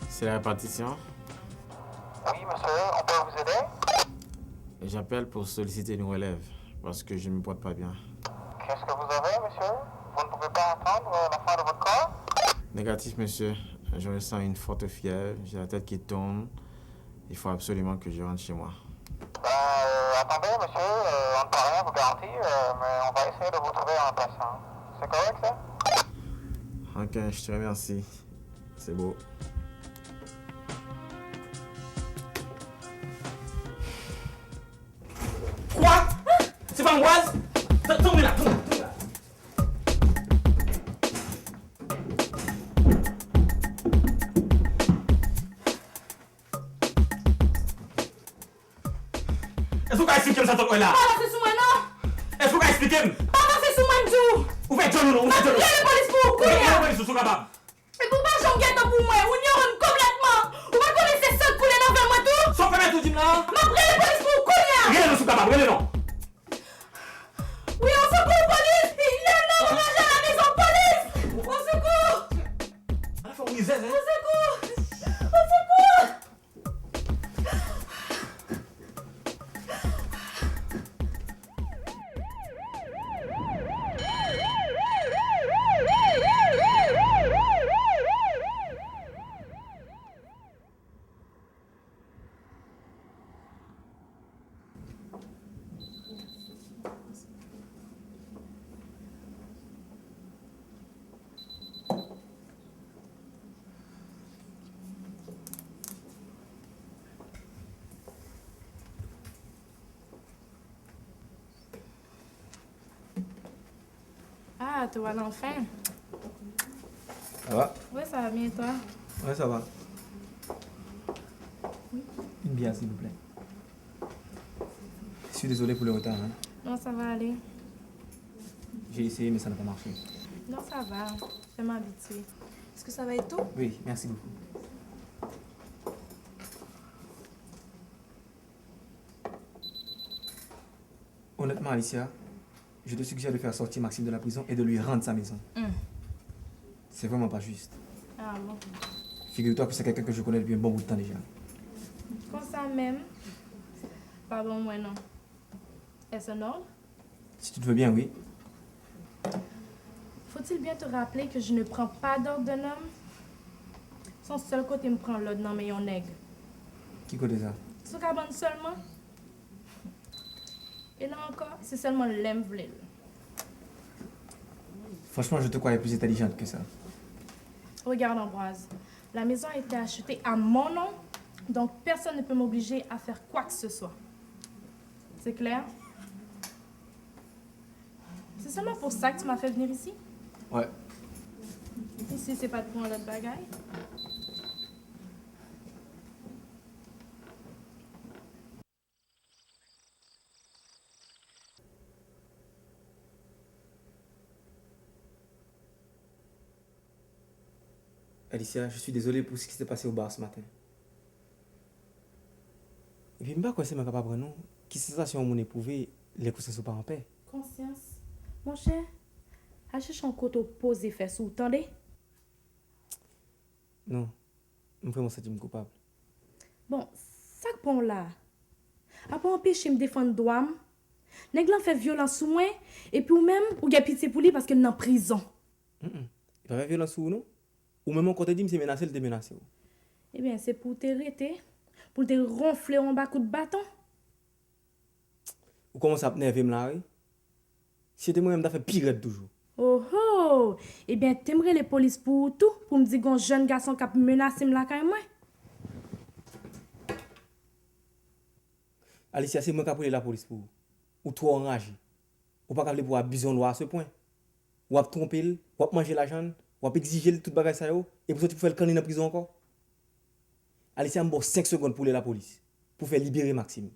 C'est la répartition. Oui, monsieur, on peut vous aider? J'appelle pour solliciter une relève parce que je ne me porte pas bien. Qu'est-ce que vous avez, monsieur? Vous ne pouvez pas entendre la fin de votre corps? Négatif, monsieur. Je ressens une forte fièvre, j'ai la tête qui tourne. Il faut absolument que je rentre chez moi. Attendez, monsieur, on ne peut rien vous garantir, mais on va essayer de vous trouver un patient. C'est correct, ça? Ok, je te remercie. C'est beau. Quoi? C'est pas Ambroise? Tombez là, tombez là. Est-ce que vous expliquez ça toi là? Pas c'est sous moi, non? Est-ce que vous expliquez? Pas c'est sous moi, Jou! Où fait John ou où fait John? Il y a la police pour vous, il y a la police, sont capables. Mais pour pas j'en guette pour moi, vous ignorez complètement! Vous pas connaissez ça couler dans vers moi tout? Sans faire tout dit là? Ma pris la police pour couler! Rien ne sont capables, rien non. Oui, au secours, police! Il y a un homme à la maison, police! Au secours! Au secours! Au secours! Ah, toi, enfin. Ça va? Ouais, ça va bien, toi? Ouais, ça va. Une bière, s'il vous plaît. suis désolé pour le retard. Hein. Non, ça va aller. J'ai essayé, mais ça n'a pas marché. Non, ça va. Je vais m'habituer. Est-ce que ça va être tout? Oui, merci beaucoup. Honnêtement, Alicia, je te suggère de faire sortir Maxime de la prison et de lui rendre sa maison. C'est vraiment pas juste. Ah bon? Figure-toi que c'est quelqu'un que je connais depuis un bon bout de temps déjà. Comme ça même? Pardon, moi non. Est-ce un ordre? Si tu te veux bien, oui. Faut-il bien te rappeler que je ne prends pas d'ordre d'un homme? Son seul côté me prend l'ordre dans mes nègre. Qui connaît ça? Ce cabane seulement. Et là encore, c'est seulement l'aime v'lil. Franchement, je te croyais plus intelligente que ça. Regarde Ambroise, la maison a été achetée à mon nom, donc personne ne peut m'obliger à faire quoi que ce soit. C'est clair? C'est seulement pour ça que tu m'as fait venir ici? Ouais. Ici, c'est pas pour un autre bagaille. Alicia, je suis désolé pour ce qui s'est passé au bar ce matin. Et puis, je ne sais pas quoi c'est capable non. Qui sensation mon éprouvé, les coups ne sont pas en paix. Conscience. Mon cher, achète un côté posé fait sous, tendez? Non, je me sens coupable. Bon, ça que bon là. Après empêcher me défendre droit, nèg lan fait violence sous moi et puis ou même ou gars pitié pour lui parce qu'il est en prison. Il va faire violence sur nous. Ou même quand tu dis que c'est menacé, il te menace. Eh bien, c'est pour te arrêter, pour te ronfler en bas coup de bâton. Ou comment ça t'énerve là, oui? Si c'était moi-même, t'as fait pire toujours. Oh oh! Eh bien, t'aimerais les polices pour tout, pour me dire qu'un jeune garçon qui a menacé me la quand moi. Alicia, c'est moi qui ai appelé la police pour vous. Ou trop enragé. Ou pas capable pour abuser de loi à ce point. Ou à tromper, ou à manger l'argent, ou à exiger tout bagage ça yo, et pour ça tu peux faire le canne en prison encore. Alicia, me 5 secondes pour aller à la police, pour faire libérer Maxime.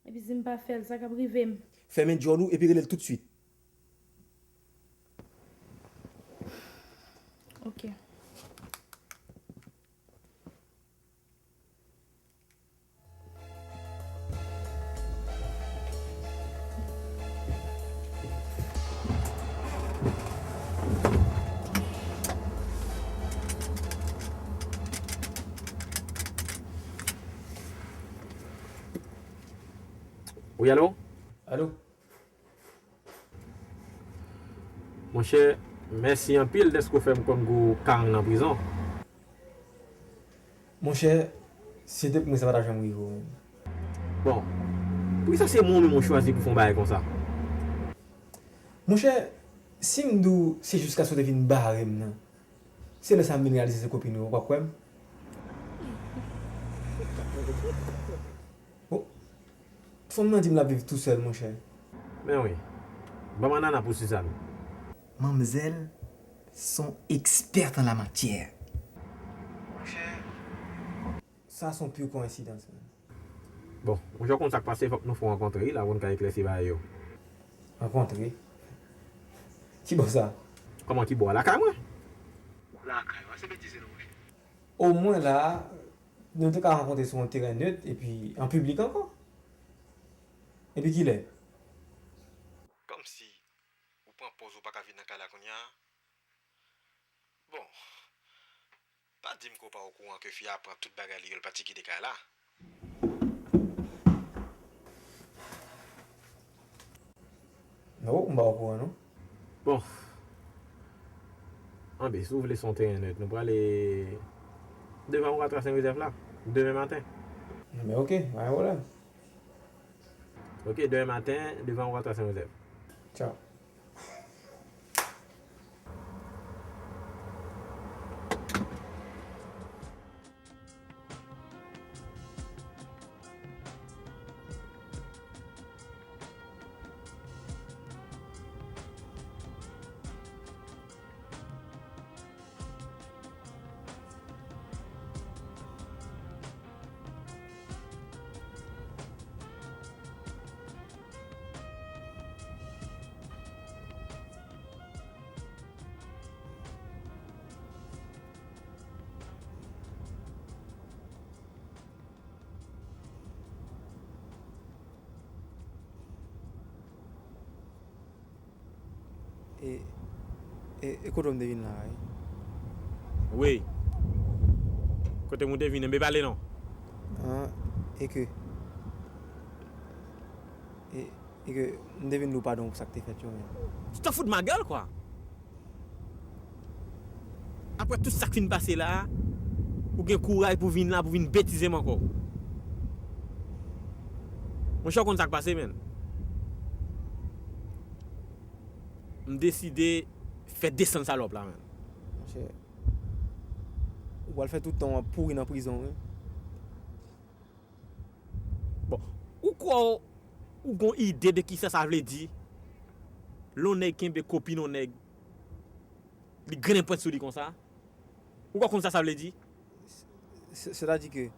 Et puis, si je pas fait ça, qui privé. Fais-moi Jolou et puis relève tout de suite. Ok. Oui, allô? Allô? Mon cher, merci en pile de ce que vous faites comme vous carne dans la prison. Mon cher, c'est depuis que ça va d'argent oui. Bon, pourquoi ça c'est moi qui choisi pour faire un bail comme ça? Mon cher, si m'dou c'est jusqu'à ce que devine barème, c'est là ça me réaliser ses copines, ou pas quoi? Bon, faut me dire me la vivre tout seul, mon cher. Mais oui, bon maintenant pour Suzanne. Mademoiselles sont expertes en la matière. Ça sont pure coïncidence. Bon, aujourd'hui, quand ça passe, il faut que nous fassions rencontrer là, on va éclaircir ça. Rencontrer? Qui boit ça? Comment qui boit? La caille, moi? La caille, c'est bêtise, au moins là, nous devons rencontrer sur un terrain neutre et puis en public encore. Et puis qui l'est? Comme si vous prenez pause ou pas qu'à venir dans la konya. Bon, pas dire qu'on pas au courant que fille apprend toute bagarre le parti qui décale là. Non, on va au courant, non? Bon. Ah ben, si vous voulez son terrain neutre, nous allons aller devant la Saint-Joseph là, demain matin. Mais ok, voilà. Ok, demain matin, devant la Saint-Joseph. Ciao. Et quand on devine là, Oui. Côté mon devine, mais parler non. Et que on devine nous pardon pour ça que tu fait. Tu t'en fous de ma gueule quoi. Après tout ça qui vient passer là, ou gen courage pour venir là, pour venir bêtiser moi encore. Mon cher, qu'on ça qui passe, men. Je décide de faire descendre salope là, men. Mon cher, ou va le faire tout le temps pourri en prison. Bon, ou quoi, ou gon idée de qui ça veut dire? L'on nèg qui be copine on nèg. Li grain point sur lui comme ça. Ou quoi comme ça veut dire? C'est-à-dire que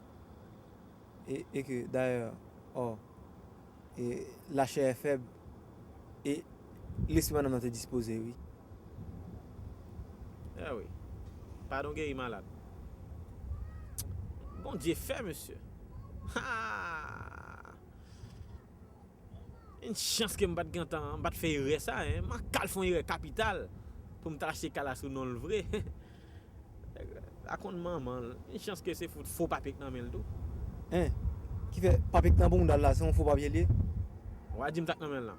et que d'ailleurs et la chair est faible et l'esprit n'a pas disposé, oui. Ah oui. Pardon, guéri malade. Bon Dieu fait, monsieur. Une chance que je ne faire ça, hein. Je vais faire une capital pour me acheter Kala sous non le vrai. À compte maman, une chance que c'est faux papier dans le dos. Hein? Qui fait papier dans bon là, c'est un faux papier lié. Ouais, dis-moi ça dans là.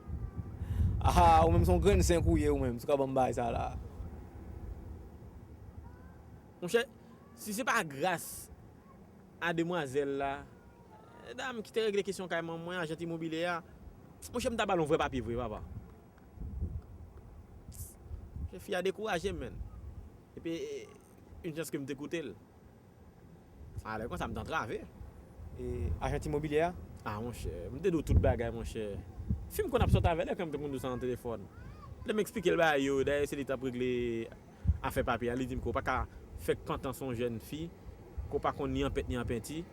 Ah, ou même son grain 5 couillé ou même, c'est comme bail ça là. Mon cher, si c'est pas grâce à demoiselle là, dame qui te règle les questions carrément moi agent immobilier, mon cher m'ta ballon vrai papier vrai papa. Je suis à décourager men. Et puis une chance que me t'écouter. Ah là, quand ça me t'entraver. Et agent immobilier? Ah mon cher, me te do toute bagaille mon cher. Film qu'on a sorti avec elle comme tout le monde sur téléphone. Je m'expliquer le bail yo, d'ailleurs c'est l'état régler affaire papier, il dit qu'on pas qu'à faire content son jeune fille, qu'on pas qu'on ni en pète ni en penti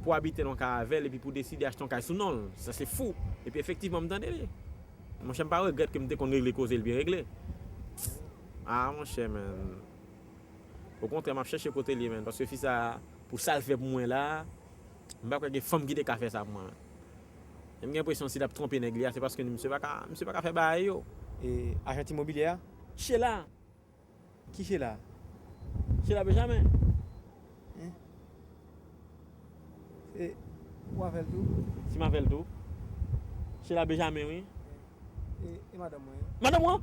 pour habiter dans Caravel et puis pour décider acheter un caille sous non, ça c'est fou. Et puis effectivement me tendez. Mon cher pas regrette que me qu'on régler cause le bien réglé. Ah mon cher man. Au contraire, m'a chercher côté lui man parce que fils ça pour ça le fait pour moi là. M'pas quoi que femme qui a fait ça pour moi. J'ai l'impression si il a trompé nèg c'est parce que monsieur pas faire bail yo. Et agent immobilier? Chez là. Qui chez là? Chez là Benjamin. Et où avec tout? Si m'appelle tout. Chez la Benjamin oui. Et madame moi? Madame moi?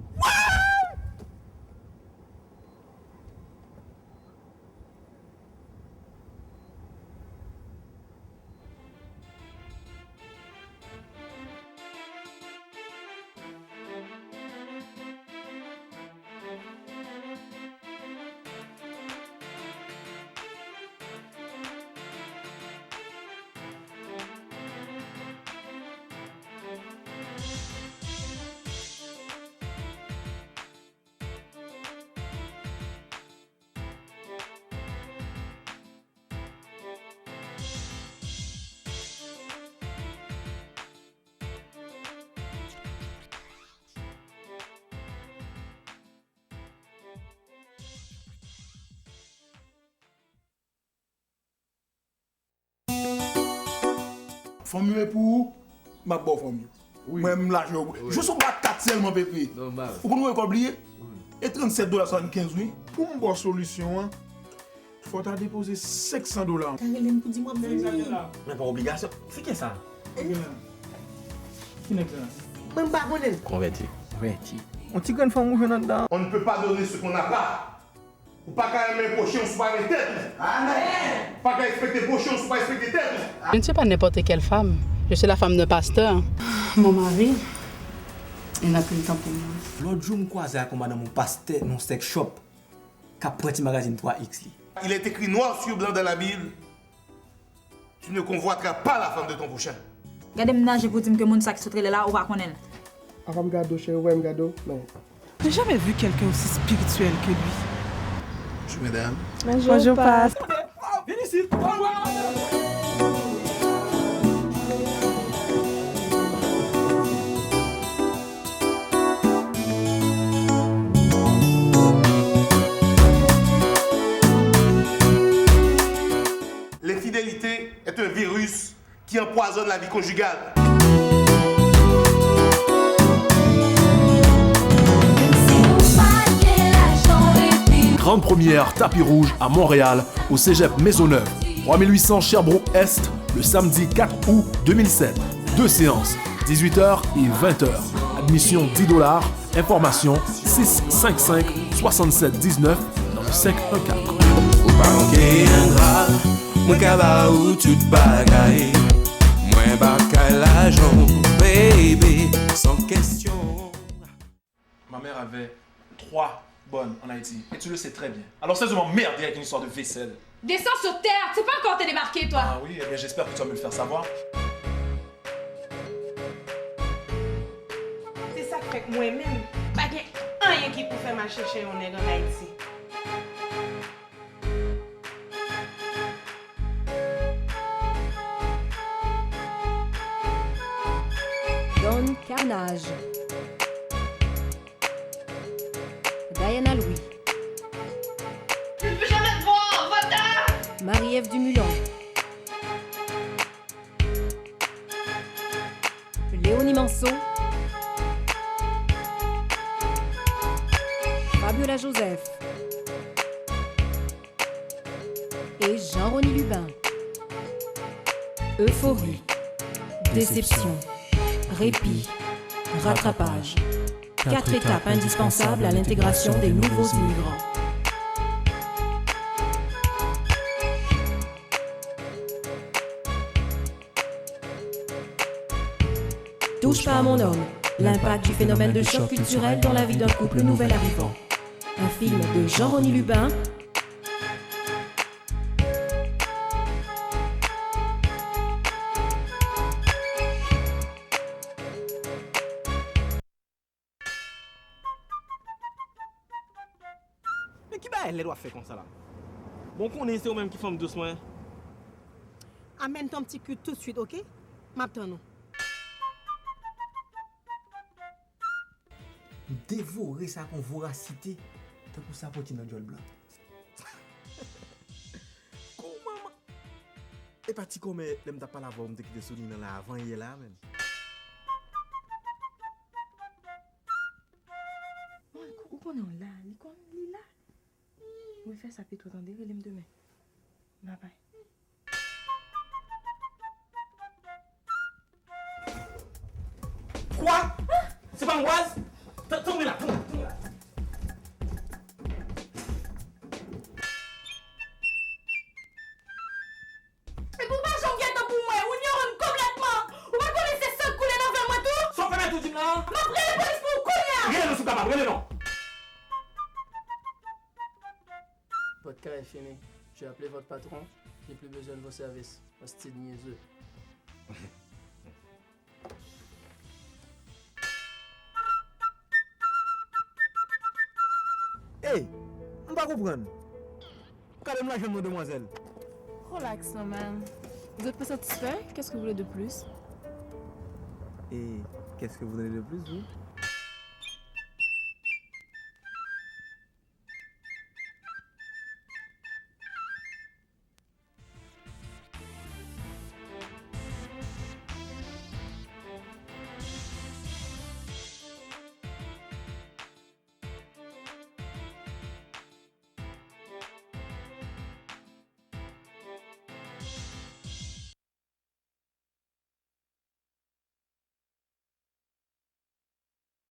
Formule pour ma bonne formule. Oui. Même là, je suis pas 4 seulement pépé. Vous pouvez oublier? Et $37.75 oui. Pour une bonne solution, il faut déposer $500. Mais pas obligation. C'est qui ça? Qui n'est Même pas connaître. Converti. On t'y gagne femme ou dedans. On ne peut pas donner ce qu'on n'a pas. Ou pas qu'à aimer pocher, on se pas les têtes. Pas qu'à respecter pocher, on se pas respecter tête. Je ne suis pas n'importe quelle femme. Je suis la femme d'un pasteur. Mon mari, il n'a plus le temps pour moi. L'autre jour, je croisais avec mon pasteur dans un sex shop qui a pris un magazine 3X. Il est écrit noir sur blanc dans la Bible. Tu ne convoiteras pas la femme de ton prochain. Regardez maintenant, je vous dis que mon sac se traîne là, on va connaître. Avant de garder chez vous, je garde. Non. Je n'ai jamais vu quelqu'un aussi spirituel que lui. Bonjour, mesdames. Bonjour, passe. Viens ici. L'infidélité est un virus qui empoisonne la vie conjugale. grande première tapis rouge à Montréal, au cégep Maisonneuve. 3800 Sherbrooke-Est, le samedi 4 août 2007. 2 séances, 18h et 20h. Admission $10. Information 655-6719 dans le 514. Mwen ka ba ou tout bagay, mwen bakay l'argent, baby, sans question. Ma mère avait 3 bonnes en Haïti, et tu le sais très bien. Alors cesse de m'emmerder avec une histoire de vaisselle. Descends sur terre, tu sais pas encore te démarquer, toi. Ah oui, eh bien j'espère que tu vas me le faire savoir. C'est ça qui fait que moi-même, pas de rien qui peut faire marcher chez on est en Haïti. Don Carnage, Diana Louis, Je ne peux jamais te voir, va-t'en! Marie-Ève Dumulon, Léonie Manceau, Fabiola Joseph et Jean-Rony Lubin. Euphorie, déception, répit, rattrapage. 4 étapes indispensables à l'intégration des nouveaux immigrants. Touche pas à mon homme, l'impact du phénomène de choc culturel dans la vie d'un couple nouvel arrivant. Un film de Jean-Rony Lubin. Mais qui va elle doit faire comme ça là? Bon qu'on est au même qui forme de soins. Amène ton petit cul tout de suite, ok? M'attends nous. Dévorer ça qu'on voracité. Tant que ça porte dans le blanc. Comment? Et parti comme l'aime t'a pas la voix, me te quitter souligne là avant hier là même. Où qu'on est là? Il est là. Oui, fais ça, puis toi, attendez, il me demain. Bye bye. Quoi? C'est pas Angoise? Tournez là, tournez là. Mais pourquoi j'en viens pour moi? Ou ignorez complètement? Ou pas connaissez ça couler dans vers moi tout? Sans faire tout dit là. M'a pris les police pour couler! Rien ne sous capable, rien non. Votre cas est fini. J'ai appelé votre patron. J'ai plus besoin de vos services. Hostie de niaiseux. Hey, on va comprendre. Regardez la chambre, mademoiselle. Relax, man. Vous êtes pas satisfait? Qu'est-ce que vous voulez de plus? Et qu'est-ce que vous voulez de plus, vous?